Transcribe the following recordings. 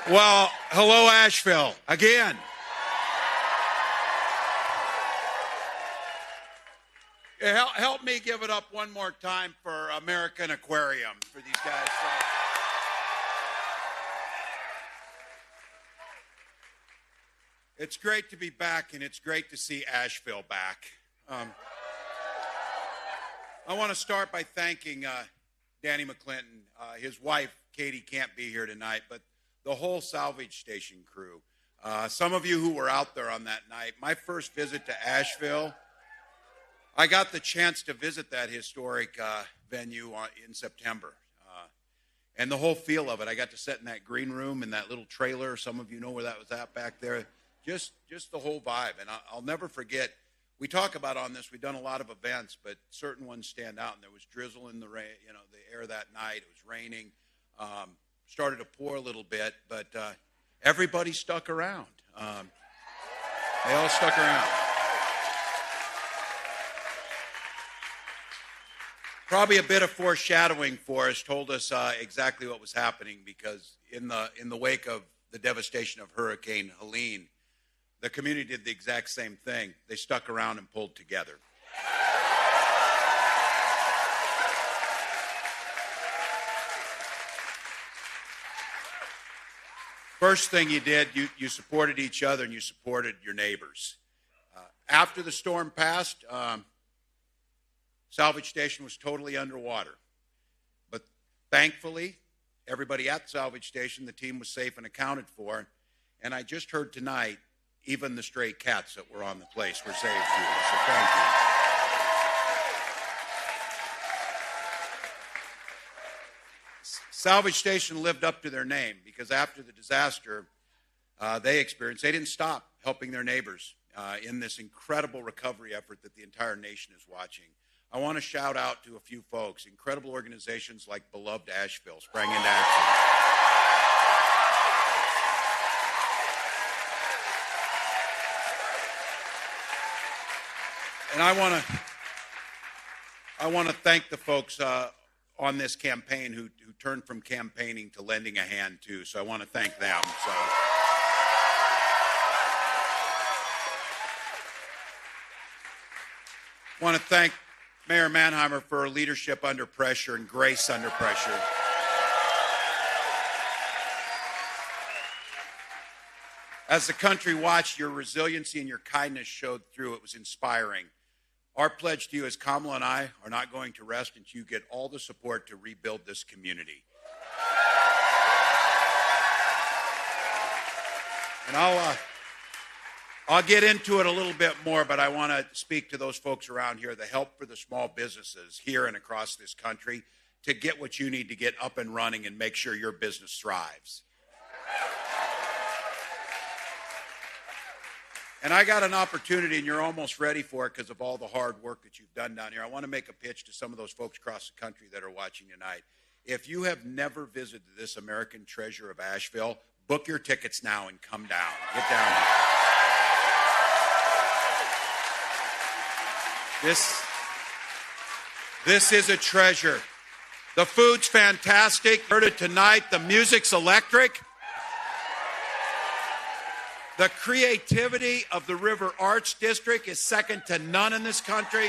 Well, hello, Asheville, again. Help me give it up one more time for American Aquarium, for these guys. It's great to be back, and it's great to see Asheville back. I want to start by thanking Danny McClinton. His wife, Katie, can't be here tonight, but the whole salvage station crew. Some of you who were out there on that night, my first visit to Asheville, I got the chance to visit that historic venue in September. And the whole feel of it, I got to sit in that green room in that little trailer. Some of you know where that was at back there. Just the whole vibe. And I'll never forget, we talk about on this, we've done a lot of events, but certain ones stand out. And there was drizzle in the rain, the air that night. It was raining. Started to pour a little bit, but everybody stuck around. They all stuck around. Probably a bit of foreshadowing for us told us exactly what was happening, because in the wake of the devastation of Hurricane Helene, the community did the exact same thing. They stuck around and pulled together. First thing you did, you supported each other and you supported your neighbors. After the storm passed, Salvage Station was totally underwater. But thankfully, everybody at the Salvage Station, the team was safe and accounted for. And I just heard tonight, even the stray cats that were on the place were saved too. So thank you. Salvage Station lived up to their name, because after the disaster they didn't stop helping their neighbors in this incredible recovery effort that the entire nation is watching. I want to shout out to a few folks. Incredible organizations like Beloved Asheville sprang into action. And I want to thank the folks on this campaign who turned from campaigning to lending a hand too. So I want to thank them. So. I want to thank Mayor Manheimer for her leadership under pressure and grace under pressure. As the country watched, your resiliency and your kindness showed through. It was inspiring. Our pledge to you is Kamala and I are not going to rest until you get all the support to rebuild this community. And I'll get into it a little bit more, but I want to speak to those folks around here, the help for the small businesses here and across this country to get what you need to get up and running and make sure your business thrives. And I got an opportunity, and you're almost ready for it because of all the hard work that you've done down here. I want to make a pitch to some of those folks across the country that are watching tonight. If you have never visited this American treasure of Asheville, book your tickets now and come down. Get down here. This is a treasure. The food's fantastic. Heard it tonight. The music's electric. The creativity of the River Arts District is second to none in this country.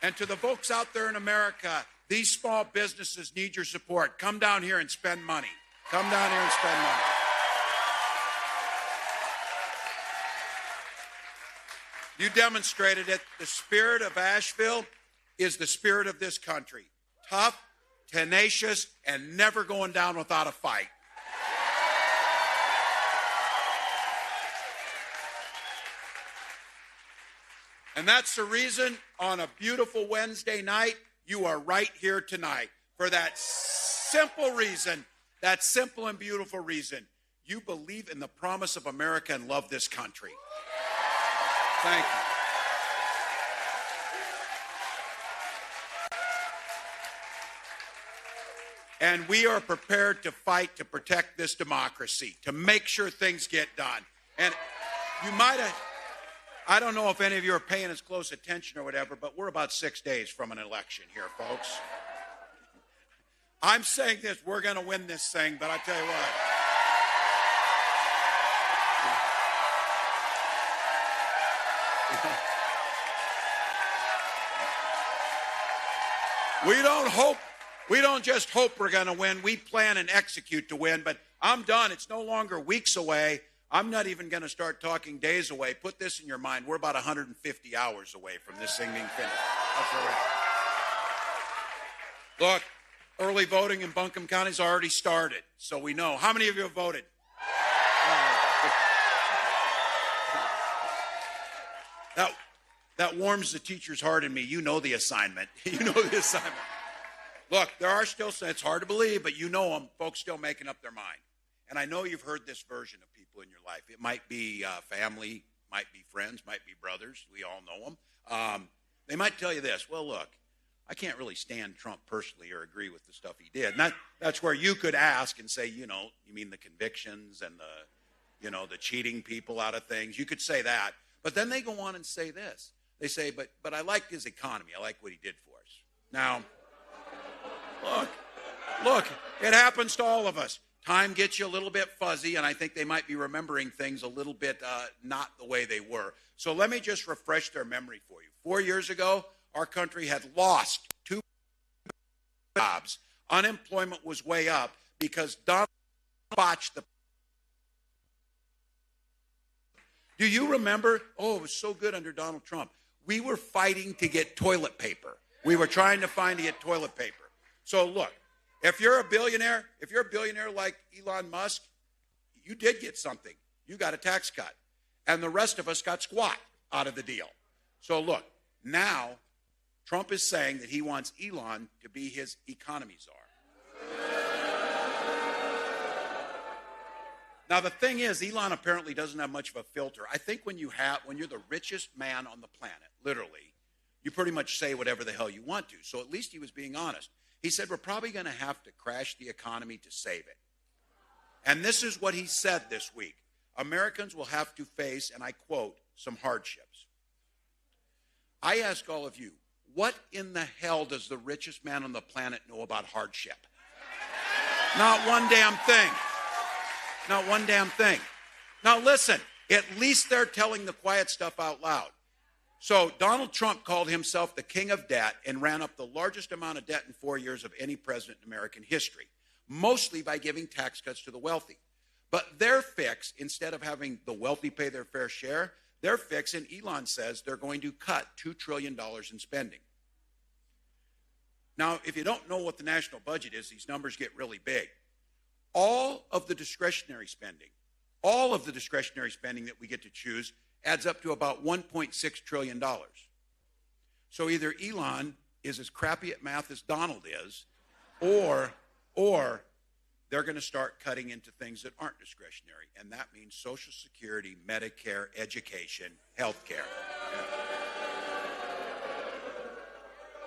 And to the folks out there in America, these small businesses need your support. Come down here and spend money. Come down here and spend money. You demonstrated it. The spirit of Asheville is the spirit of this country. Tough, tenacious, and never going down without a fight. And that's the reason on a beautiful Wednesday night, you are right here tonight. For that simple reason, that simple and beautiful reason, you believe in the promise of America and love this country. Thank you. And we are prepared to fight to protect this democracy, to make sure things get done. And you might have, I don't know if any of you are paying as close attention or whatever, but we're about 6 days from an election here, folks. I'm saying this, we're going to win this thing, but I tell you what. We don't just hope we're going to win. We plan and execute to win, but I'm done. It's no longer weeks away. I'm not even going to start talking days away. Put this in your mind. We're about 150 hours away from this thing being finished. That's where we are. Look, early voting in Buncombe County has already started, so we know. How many of you have voted? That warms the teacher's heart in me. You know the assignment. You know the assignment. Look, there are still, it's hard to believe, but you know them, folks still making up their mind. And I know you've heard this version of people in your life. It might be family, might be friends, might be brothers. We all know them. They might tell you this, well, look, I can't really stand Trump personally or agree with the stuff he did. And that's where you could ask and say, you mean the convictions and the cheating people out of things. You could say that. But then they go on and say this. They say, but I like his economy. I like what he did for us. Now, look, it happens to all of us. Time gets you a little bit fuzzy, and I think they might be remembering things a little bit not the way they were. So let me just refresh their memory for you. 4 years ago, our country had lost 2 jobs. Unemployment was way up because Donald botched the. Do you remember? Oh, it was so good under Donald Trump. We were fighting to get toilet paper. We were trying to find to get toilet paper. So look, if you're a billionaire like Elon Musk, you did get something. You got a tax cut. And the rest of us got squat out of the deal. So look, now Trump is saying that he wants Elon to be his economy czar. Now, the thing is, Elon apparently doesn't have much of a filter. I think when you're the richest man on the planet, literally, you pretty much say whatever the hell you want to. So at least he was being honest. He said, we're probably going to have to crash the economy to save it. And this is what he said this week. Americans will have to face, and I quote, some hardships. I ask all of you, what in the hell does the richest man on the planet know about hardship? Not one damn thing. Not one damn thing. Now listen, at least they're telling the quiet stuff out loud. So Donald Trump called himself the king of debt and ran up the largest amount of debt in 4 years of any president in American history, mostly by giving tax cuts to the wealthy. But their fix, instead of having the wealthy pay their fair share, their fix, and Elon says they're going to cut $2 trillion in spending. Now, if you don't know what the national budget is, these numbers get really big. All of the discretionary spending that we get to choose adds up to about $1.6 trillion. So either Elon is as crappy at math as Donald is, or they're going to start cutting into things that aren't discretionary, and that means Social Security, Medicare, education, health care.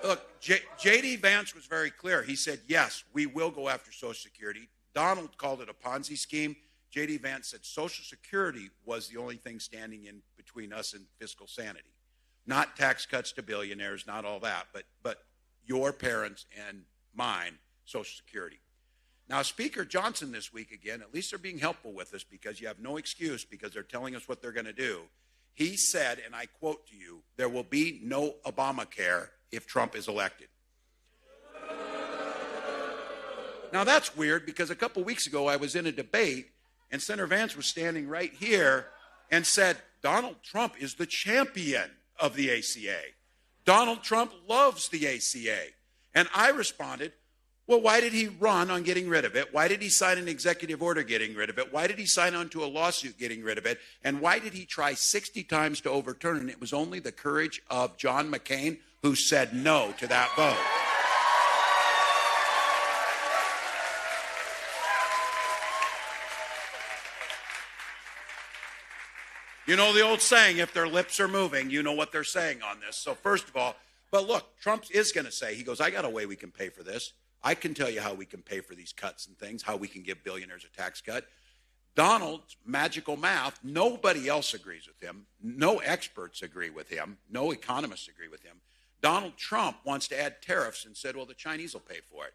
Yeah. Look, J.D. Vance was very clear. He said, yes, we will go after Social Security. Donald called it a Ponzi scheme. J.D. Vance said Social Security was the only thing standing in between us and fiscal sanity. Not tax cuts to billionaires, not all that, but your parents and mine, Social Security. Now, Speaker Johnson this week again, at least they're being helpful with us because you have no excuse because they're telling us what they're going to do. He said, and I quote to you, there will be no Obamacare if Trump is elected. Now, that's weird because a couple weeks ago I was in a debate and Senator Vance was standing right here and said, Donald Trump is the champion of the ACA. Donald Trump loves the ACA. And I responded, well, why did he run on getting rid of it? Why did he sign an executive order getting rid of it? Why did he sign on to a lawsuit getting rid of it? And why did he try 60 times to overturn it? And it was only the courage of John McCain who said no to that vote. You know the old saying, if their lips are moving, you know what they're saying on this. So first of all, but look, Trump is going to say, he goes, I got a way we can pay for this. I can tell you how we can pay for these cuts and things, how we can give billionaires a tax cut. Donald's magical math, nobody else agrees with him. No experts agree with him. No economists agree with him. Donald Trump wants to add tariffs and said, well, the Chinese will pay for it.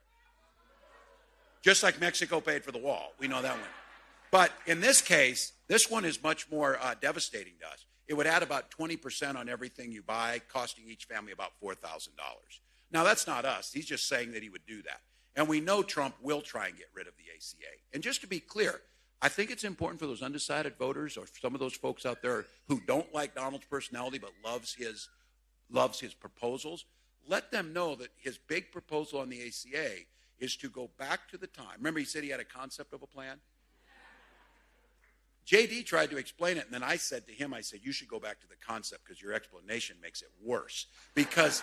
Just like Mexico paid for the wall. We know that one. But in this case, this one is much more devastating to us. It would add about 20% on everything you buy, costing each family about $4,000. Now, that's not us. He's just saying that he would do that. And we know Trump will try and get rid of the ACA. And just to be clear, I think it's important for those undecided voters or some of those folks out there who don't like Donald's personality but loves his proposals, let them know that his big proposal on the ACA is to go back to the time. Remember, he said he had a concept of a plan? JD tried to explain it, and then I said to him, you should go back to the concept because your explanation makes it worse. Because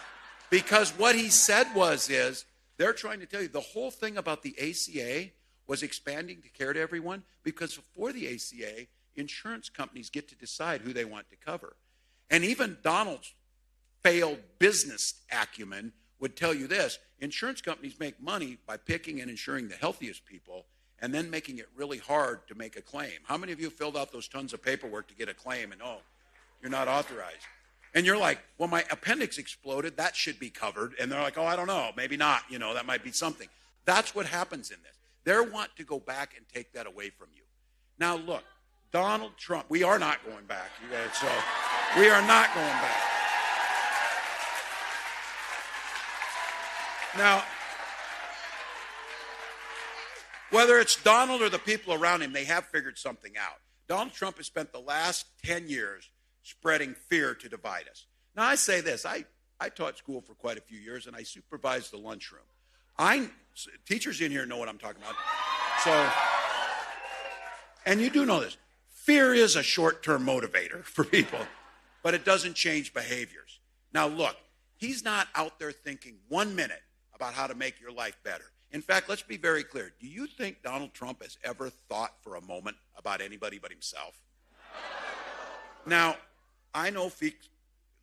what he said is they're trying to tell you the whole thing about the ACA was expanding to care to everyone, because for the ACA, insurance companies get to decide who they want to cover. And even Donald's failed business acumen would tell you this: insurance companies make money by picking and insuring the healthiest people and then making it really hard to make a claim. How many of you filled out those tons of paperwork to get a claim and, you're not authorized? And you're like, well, my appendix exploded. That should be covered. And they're like, I don't know. Maybe not. That might be something. That's what happens in this. They want to go back and take that away from you. Now, look, Donald Trump, we are not going back, you guys. So we are not going back. Now, whether it's Donald or the people around him, they have figured something out. Donald Trump has spent the last 10 years spreading fear to divide us. Now, I say this. I taught school for quite a few years, and I supervised the lunchroom. Teachers in here know what I'm talking about. So, and you do know this. Fear is a short-term motivator for people, but it doesn't change behaviors. Now, look, he's not out there thinking 1 minute about how to make your life better. In fact, let's be very clear. Do you think Donald Trump has ever thought for a moment about anybody but himself? Now, I know,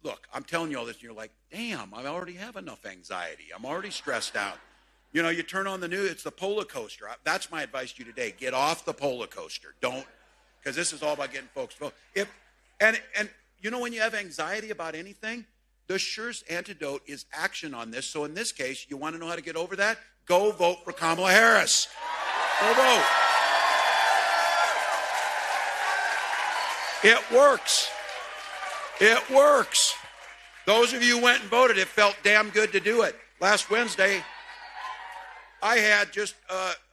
look, I'm telling you all this, and you're like, damn, I already have enough anxiety. I'm already stressed out. You turn on the news, it's the polar coaster. That's my advice to you today. Get off the polar coaster. Don't, because this is all about getting folks to vote. And when you have anxiety about anything, the surest antidote is action on this. So in this case, you want to know how to get over that? Go vote for Kamala Harris. Go vote. It works. It works. Those of you who went and voted, it felt damn good to do it. Last Wednesday, I had just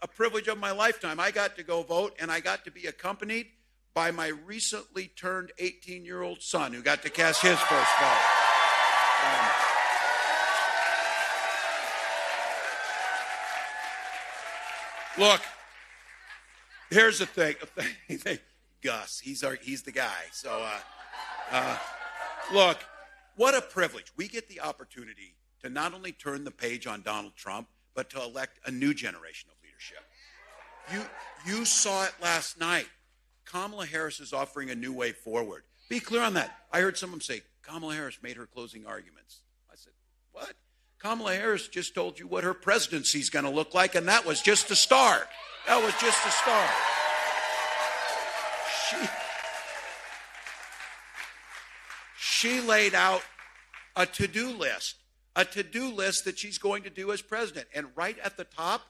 a privilege of my lifetime. I got to go vote, and I got to be accompanied by my recently turned 18-year-old son who got to cast his first vote. Look, here's the thing. Gus, he's the guy. So, look, what a privilege. We get the opportunity to not only turn the page on Donald Trump, but to elect a new generation of leadership. You saw it last night. Kamala Harris is offering a new way forward. Be clear on that. I heard someone say, Kamala Harris made her closing arguments. I said, what? Kamala Harris just told you what her presidency is going to look like, and that was just a start. That was just a start. She laid out a to-do list that she's going to do as president. And right at the top,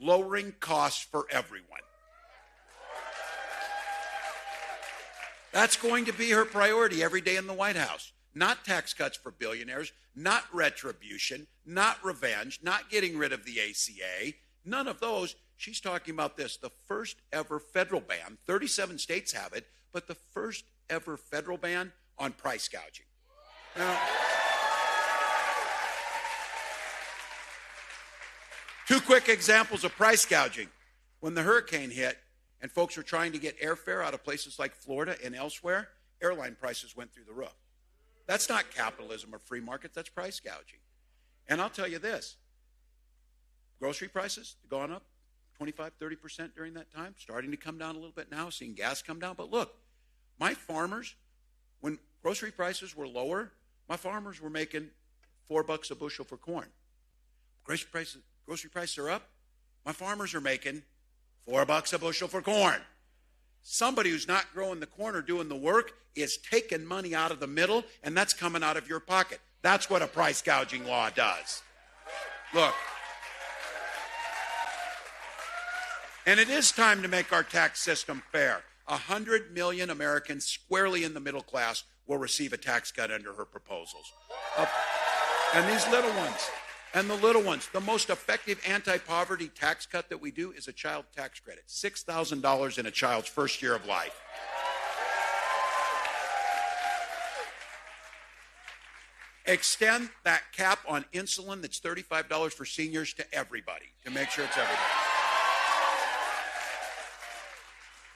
lowering costs for everyone. That's going to be her priority every day in the White House. Not tax cuts for billionaires, not retribution, not revenge, not getting rid of the ACA, none of those. She's talking about this, the first ever federal ban. 37 states have it, but the first ever federal ban on price gouging. Now, two quick examples of price gouging. When the hurricane hit and folks were trying to get airfare out of places like Florida and elsewhere, airline prices went through the roof. That's not capitalism or free market, that's price gouging. And I'll tell you this, grocery prices have gone up 25, 30% during that time, starting to come down a little bit now, seeing gas come down. But look, my farmers, when grocery prices were lower, my farmers were making $4 a bushel for corn. Grocery prices are up, my farmers are making $4 a bushel for corn. Somebody who's not growing the corn or doing the work is taking money out of the middle, and that's coming out of your pocket. That's what a price gouging law does. Look. And it is time to make our tax system fair. 100 million Americans squarely in the middle class will receive a tax cut under her proposals. And these little ones, and the little ones, the most effective anti-poverty tax cut that we do is a child tax credit, $6,000 in a child's first year of life. Extend that cap on insulin that's $35 for seniors to everybody, to make sure it's everybody.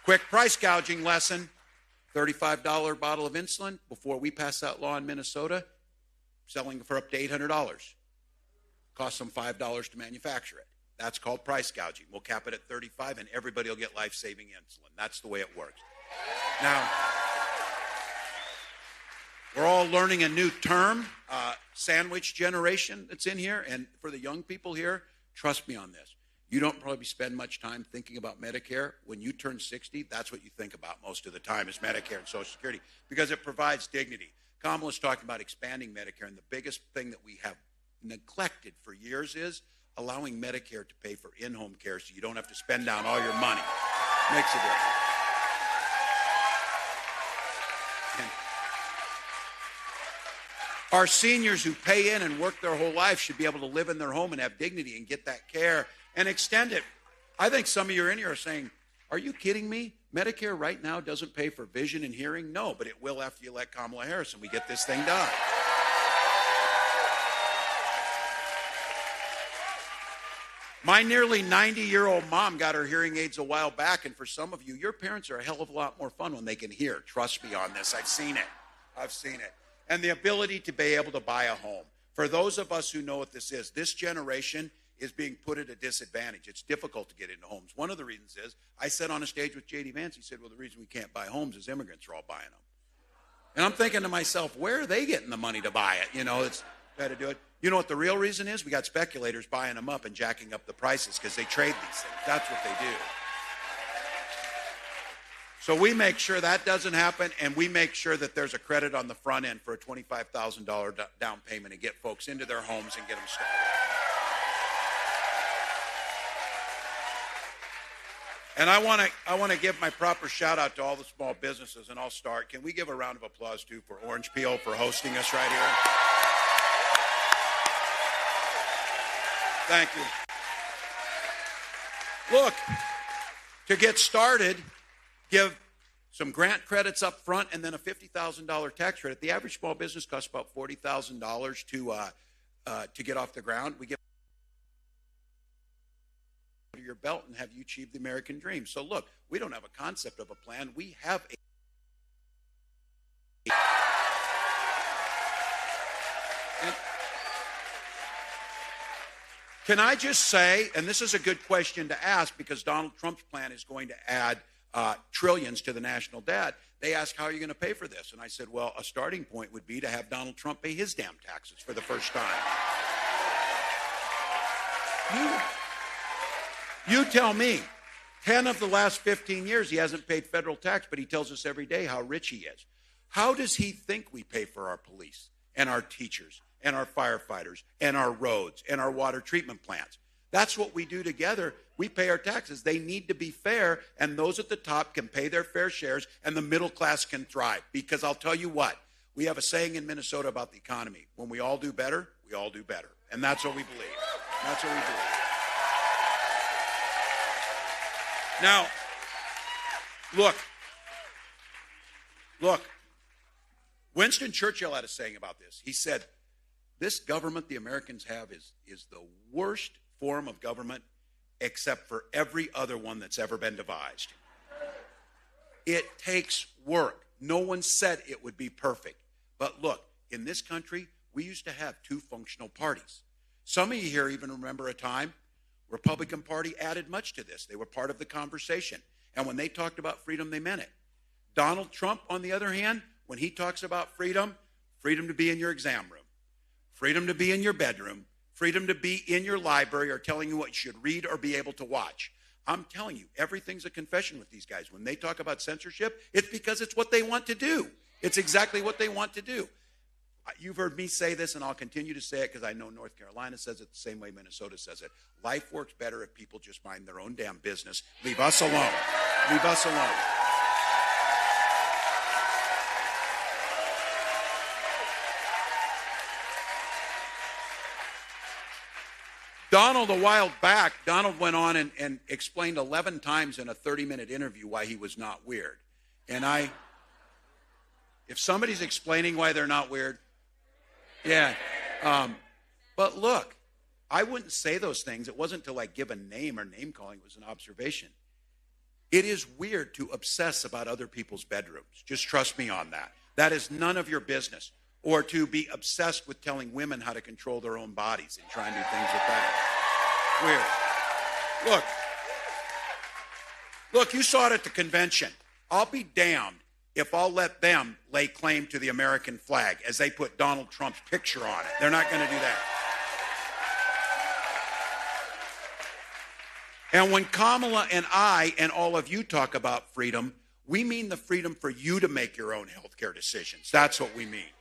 Quick price gouging lesson, $35 bottle of insulin. Before we passed that law in Minnesota, selling for up to $800. Costs them $5 to manufacture it. That's called price gouging. We'll cap it at $35 and everybody will get life-saving insulin. That's the way it works. Now, we're all learning a new term, sandwich generation that's in here. And for the young people here, trust me on this. You don't probably spend much time thinking about Medicare. When you turn 60, that's what you think about most of the time is Medicare and Social Security because it provides dignity. Kamala's talking about expanding Medicare, and the biggest thing that we have neglected for years is allowing Medicare to pay for in-home care so you don't have to spend down all your money. Makes a difference. And our seniors who pay in and work their whole life should be able to live in their home and have dignity and get that care and extend it. I think some of you in here are saying, are you kidding me? Medicare right now doesn't pay for vision and hearing? No, but it will after you elect Kamala Harris and we get this thing done. My nearly 90-year-old mom got her hearing aids a while back, and for some of you, your parents are a hell of a lot more fun when they can hear. Trust me on this. I've seen it. I've seen it. And the ability to be able to buy a home. For those of us who know what this is, this generation is being put at a disadvantage. It's difficult to get into homes. One of the reasons is, I said on a stage with J.D. Vance, he said, well, the reason we can't buy homes is immigrants are all buying them. And I'm thinking to myself, where are they getting the money to buy it? You know, it's got to do it. You know what the real reason is? We got speculators buying them up and jacking up the prices because they trade these things. That's what they do. So we make sure that doesn't happen, and we make sure that there's a credit on the front end for a $25,000 down payment and get folks into their homes and get them started. And I want to give my proper shout out to all the small businesses, and I'll start. Can we give a round of applause too for Orange Peel for hosting us right here? Thank you. Look, to get started, give some grant credits up front and then a $50,000 tax credit. The average small business costs about $40,000 to get off the ground. We give your belt and have you achieve the American dream. So look, we don't have a concept of a plan. We have a can I just say, and this is a good question to ask because Donald Trump's plan is going to add trillions to the national debt. They asked, how are you going to pay for this? And I said, well, a starting point would be to have Donald Trump pay his damn taxes for the first time. You tell me, 10 of the last 15 years he hasn't paid federal tax, but he tells us every day how rich he is. How does he think we pay for our police and our teachers and our firefighters and our roads and our water treatment plants? That's what we do together. We pay our taxes. They need to be fair, and those at the top can pay their fair shares, and the middle class can thrive. Because I'll tell you what, we have a saying in Minnesota about the economy. When we all do better, we all do better. And that's what we believe. That's what we believe. Now, look, Winston Churchill had a saying about this. He said, this government the Americans have is the worst form of government except for every other one that's ever been devised. It takes work. No one said it would be perfect. But look, in this country, we used to have two functional parties. Some of you here even remember a time Republican Party added much to this. They were part of the conversation. And when they talked about freedom, they meant it. Donald Trump, on the other hand, when he talks about freedom, freedom to be in your exam room, freedom to be in your bedroom, freedom to be in your library or telling you what you should read or be able to watch. I'm telling you, everything's a confession with these guys. When they talk about censorship, it's because it's what they want to do. It's exactly what they want to do. You've heard me say this, and I'll continue to say it because I know North Carolina says it the same way Minnesota says it. Life works better if people just mind their own damn business. Leave us alone. Leave us alone. Donald, a while back, Donald went on and explained 11 times in a 30-minute interview why he was not weird. And if somebody's explaining why they're not weird, yeah. But look, I wouldn't say those things. It wasn't to like give a name or name calling. It was an observation. It is weird to obsess about other people's bedrooms. Just trust me on that. That is none of your business. Or to be obsessed with telling women how to control their own bodies and try and do things with that. Weird. Look, you saw it at the convention. I'll be damned if I'll let them lay claim to the American flag as they put Donald Trump's picture on it. They're not going to do that. And when Kamala and I and all of you talk about freedom, we mean the freedom for you to make your own health care decisions. That's what we mean.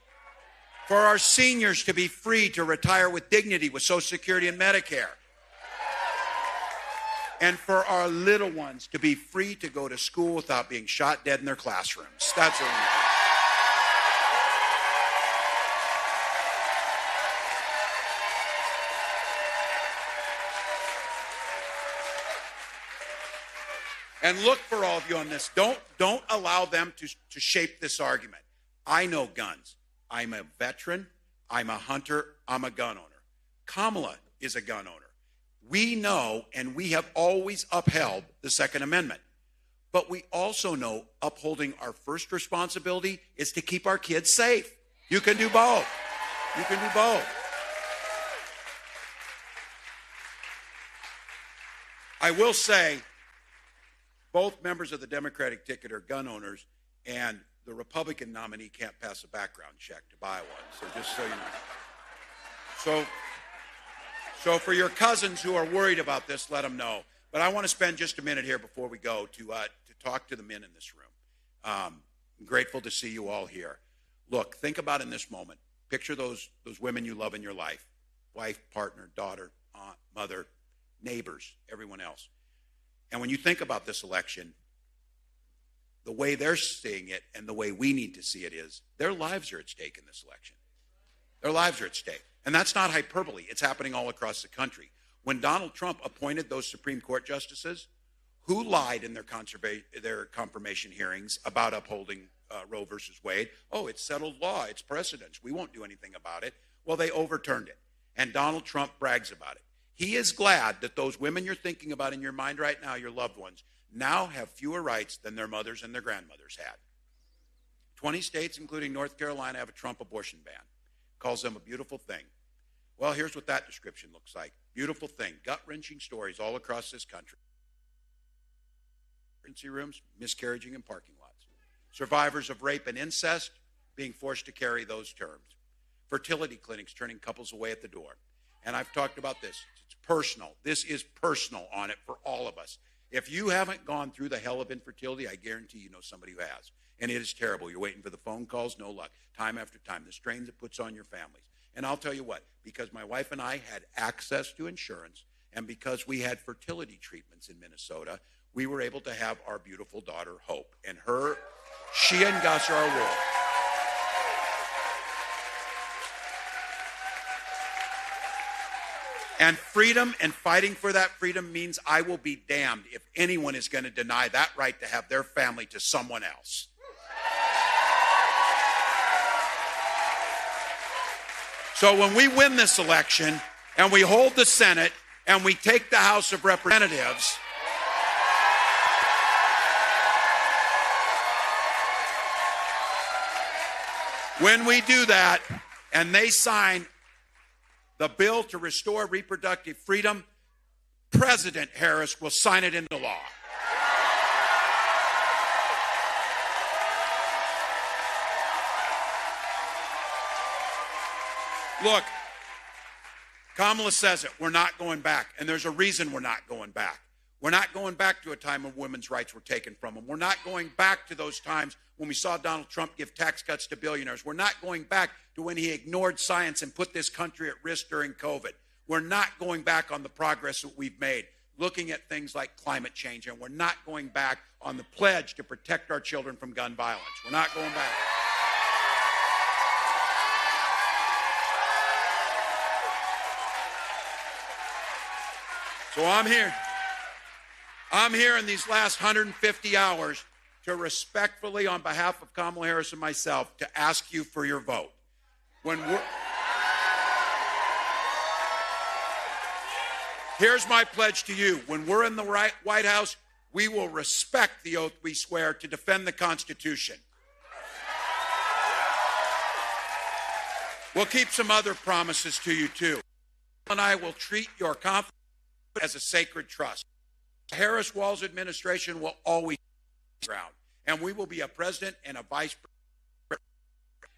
For our seniors to be free to retire with dignity with Social Security and Medicare. And for our little ones to be free to go to school without being shot dead in their classrooms. That's what we mean. And look for all of you on this. Don't allow them to shape this argument. I know guns. I'm a veteran. I'm a hunter. I'm a gun owner. Kamala is a gun owner. We know, and we have always upheld the Second Amendment. But we also know upholding our first responsibility is to keep our kids safe. You can do both. You can do both. I will say, both members of the Democratic ticket are gun owners, and the Republican nominee can't pass a background check to buy one. So just so you know. So for your cousins who are worried about this, let them know. But I want to spend just a minute here before we go to talk to the men in this room. I'm grateful to see you all here. Look, think about in this moment. Picture those women you love in your life. Wife, partner, daughter, aunt, mother, neighbors, everyone else. And when you think about this election, the way they're seeing it and the way we need to see it is their lives are at stake in this election. Their lives are at stake. And that's not hyperbole. It's happening all across the country. When Donald Trump appointed those Supreme Court justices, who lied in their confirmation hearings about upholding Roe versus Wade? Oh, it's settled law. It's precedence. We won't do anything about it. Well, they overturned it. And Donald Trump brags about it. He is glad that those women you're thinking about in your mind right now, your loved ones, now have fewer rights than their mothers and their grandmothers had. 20 states, including North Carolina, have a Trump abortion ban. Calls them a beautiful thing. Well, here's what that description looks like. Beautiful thing. Gut-wrenching stories all across this country. Emergency rooms, miscarriaging in parking lots. Survivors of rape and incest being forced to carry those terms. Fertility clinics turning couples away at the door. And I've talked about this. It's personal. This is personal on it for all of us. If you haven't gone through the hell of infertility, I guarantee you know somebody who has. And it is terrible. You're waiting for the phone calls, no luck. Time after time, the strains it puts on your families. And I'll tell you what, because my wife and I had access to insurance, and because we had fertility treatments in Minnesota, we were able to have our beautiful daughter, Hope. And she and Gus are our world. And freedom and fighting for that freedom means I will be damned if anyone is going to deny that right to have their family to someone else. So when we win this election and we hold the Senate and we take the House of Representatives, when we do that and they sign the bill to restore reproductive freedom, President Harris will sign it into law. Look, Kamala says it. We're not going back. And there's a reason we're not going back. We're not going back to a time when women's rights were taken from them. We're not going back to those times when we saw Donald Trump give tax cuts to billionaires. We're not going back to when he ignored science and put this country at risk during COVID. We're not going back on the progress that we've made, looking at things like climate change, and we're not going back on the pledge to protect our children from gun violence. We're not going back. So I'm here in these last 150 hours to respectfully, on behalf of Kamala Harris and myself, to ask you for your vote. Here's my pledge to you. When we're in the White House, we will respect the oath we swear to defend the Constitution. We'll keep some other promises to you, too. And I will treat your confidence as a sacred trust. The Harris-Walz administration will always be around, and we will be a president and a vice president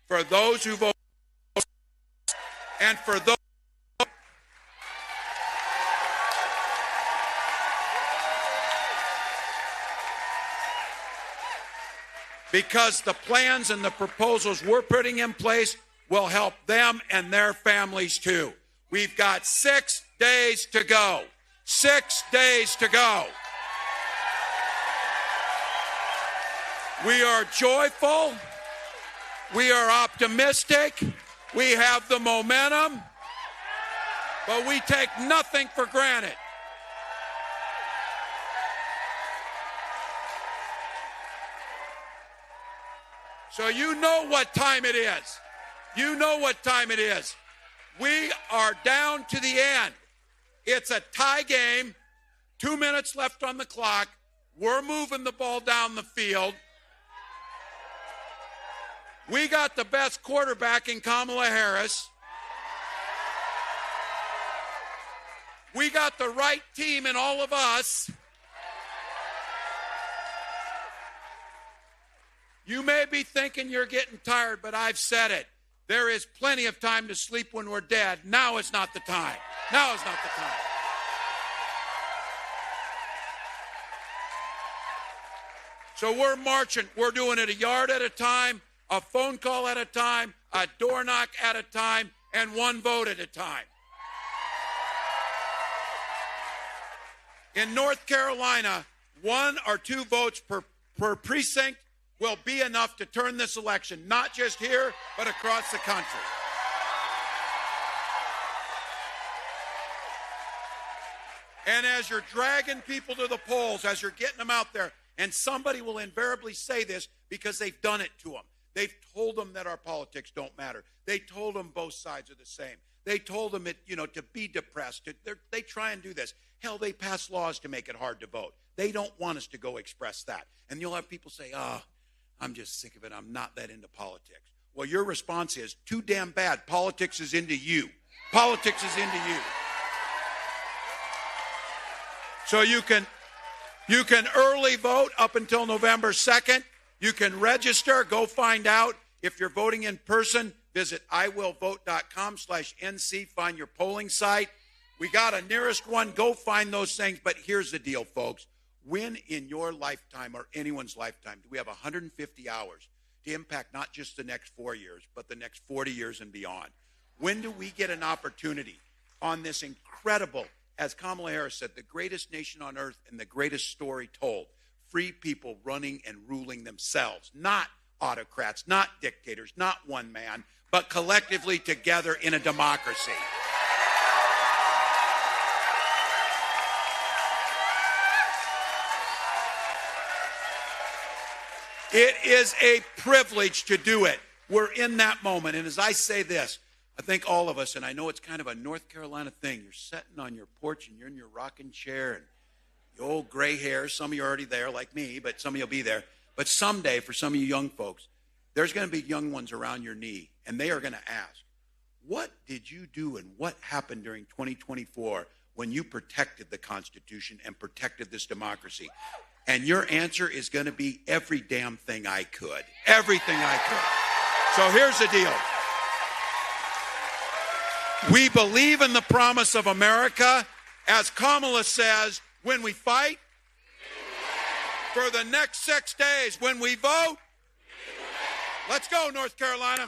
for those who vote and for those. Because the plans and the proposals we're putting in place will help them and their families too. We've got 6 days to go. 6 days to go. We are joyful. We are optimistic. We have the momentum. But we take nothing for granted. So you know what time it is. You know what time it is. We are down to the end. It's a tie game. 2 minutes left on the clock. We're moving the ball down the field. We got the best quarterback in Kamala Harris. We got the right team in all of us. You may be thinking you're getting tired, but I've said it. There is plenty of time to sleep when we're dead. Now is not the time. Now is not the time. So we're marching. We're doing it a yard at a time, a phone call at a time, a door knock at a time, and one vote at a time. In North Carolina, 1 or 2 votes per precinct will be enough to turn this election, not just here, but across the country. And as you're dragging people to the polls, as you're getting them out there, and somebody will invariably say this because they've done it to them. They've told them that our politics don't matter. They told them both sides are the same. They told them to be depressed. They try and do this. Hell, they pass laws to make it hard to vote. They don't want us to go express that. And you'll have people say, I'm just sick of it. I'm not that into politics. Well, your response is, too damn bad. Politics is into you. Politics is into you. So you can early vote up until November 2nd. You can register. Go find out. If you're voting in person, visit iwillvote.com/NC. Find your polling site. We got a nearest one. Go find those things. But here's the deal, folks. When in your lifetime or anyone's lifetime do we have 150 hours to impact not just the next 4 years, but the next 40 years and beyond? When do we get an opportunity on this incredible, as Kamala Harris said, the greatest nation on earth and the greatest story told, free people running and ruling themselves, not autocrats, not dictators, not one man, but collectively together in a democracy. It is a privilege to do it. We're in that moment. And as I say this, I think all of us, and I know it's kind of a North Carolina thing, you're sitting on your porch and you're in your rocking chair and the old gray hair. Some of you are already there like me, but some of you will be there. But someday, for some of you young folks, there's going to be young ones around your knee, and they are going to ask, what did you do and what happened during 2024 when you protected the Constitution and protected this democracy? And your answer is going to be every damn thing I could. Everything I could. So here's the deal. We believe in the promise of America. As Kamala says, when we fight, for the next 6 days, when we vote, let's go, North Carolina.